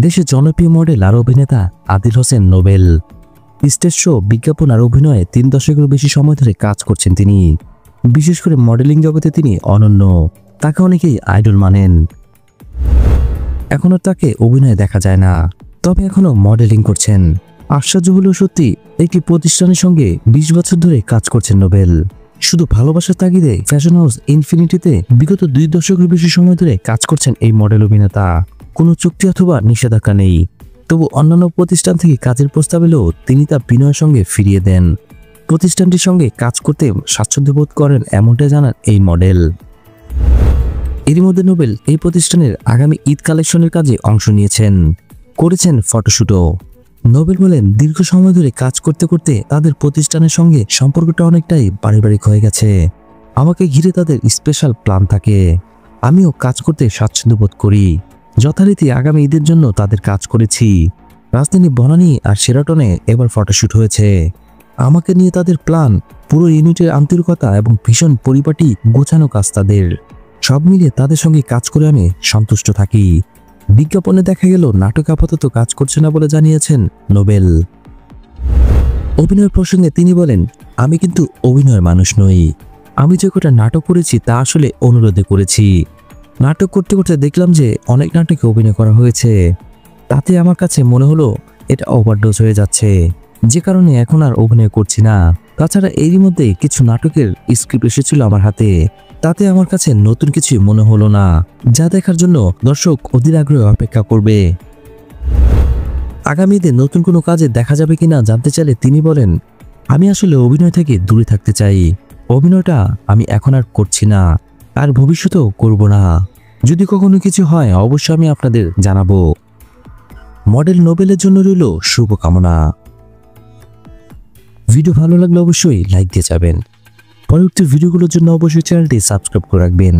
দেশের জনপ্রিয় মডেল আর অভিনেতা Adil Hossain Nobel. Stage show, বিজ্ঞাপন আর অভিনয়ে 3 দশকের বেশি সময় ধরে কাজ করছেন তিনি। বিশেষ করে মডেলিং জগতে তিনি অনন্য, তাকে অনেকেই আইডল মানেন। এখনো তাকে অভিনয়ে দেখা যায় না, তবে এখনো মডেলিং করছেন। আশ্চর্য হলেও সত্যি, একটি প্রতিষ্ঠানের সঙ্গে 20 বছর ধরে কাজ করছেন নোবেল। শুধু ভালোবাসার তাগিদে ফ্যাশন হাউস ইনফিনিটিতে বিগত 2 দশকের বেশি সময় ধরে কাজ করছেন এই মডেল অভিনেতা। কোনো চুক্তি অথবা নিষেধাজ্ঞা নেই, তবু অন্যান্য প্রতিষ্ঠান থেকে কাজের প্রস্তাব এলেও তিনি তা বিনয়ের সঙ্গে ফিরিয়ে দেন। প্রতিষ্ঠানটির সঙ্গে কাজ করতে স্বাচ্ছন্দ্য বোধ করেন, এমনটাই জানান এই মডেল। এরই মধ্যে নোবেল এই প্রতিষ্ঠানের আগামী ঈদ কালেকশনের কাজে অংশ নিয়েছেন, করেছেন ফটোশুটও। নোবেল বলেন, দীর্ঘ সময় ধরে কাজ করতে করতে তাদের প্রতিষ্ঠানের সঙ্গে সম্পর্কটা অনেকটাই পারিবারিক হয়ে গেছে। আমাকে ঘিরে তাদের স্পেশাল প্ল্যান থাকে, আমিও কাজ করতে স্বাচ্ছন্দ্য বোধ করি। যথারীতি আগামী ঈদের জন্য তাদের কাজ করেছি। রাজধানী বনানী আর শেরাটনে এবার ফটোশুট হয়েছে। আমাকে নিয়ে তাদের প্ল্যান, পুরো ইউনিটের আন্তরিকতা এবং ভীষণ পরিপাটি গোছানো কাজ তাদের। সব মিলিয়ে তাদের সঙ্গে কাজ করে আমি সন্তুষ্ট থাকি। বিজ্ঞাপনে দেখা গেল নাটক আপাতত কাজ করছে না বলে জানিয়েছেন নোবেল। অভিনয় প্রসঙ্গে তিনি বলেন, আমি কিন্তু অভিনয়ের মানুষ নই। আমি যে কটা নাটক করেছি তা আসলে অনুরোধে করেছি। নাটক করতে করতে দেখলাম যে অনেক নাটকে অভিনয় করা হয়েছে, তাতে আমার কাছে মনে হলো এটা ওভারডোজ হয়ে যাচ্ছে, যে কারণে এখন আর অভিনয় করছি না। তাছাড়া এরই মধ্যে কিছু নাটকের স্ক্রিপ্ট এসেছিল আমার হাতে, তাতে আমার কাছে নতুন কিছু মনে হলো না, যা দেখার জন্য দর্শক অধীর আগ্রহে অপেক্ষা করবে। আগামীতে নতুন কোনো কাজে দেখা যাবে কিনা জানতে চাইলে তিনি বলেন, আমি আসলে অভিনয় থেকে দূরে থাকতে চাই। অভিনয়টা আমি এখন আর করছি না, আর ভবিষ্যতেও করব না। যদি কখনো কিছু হয় অবশ্যই আমি আপনাদের জানাবো। মডেল নোবেলের জন্য রইল শুভকামনা। ভিডিও ভালো লাগলে অবশ্যই লাইক দিয়ে যাবেন। পরবর্তী ভিডিওগুলোর জন্য অবশ্যই চ্যানেলটি সাবস্ক্রাইব করে রাখবেন।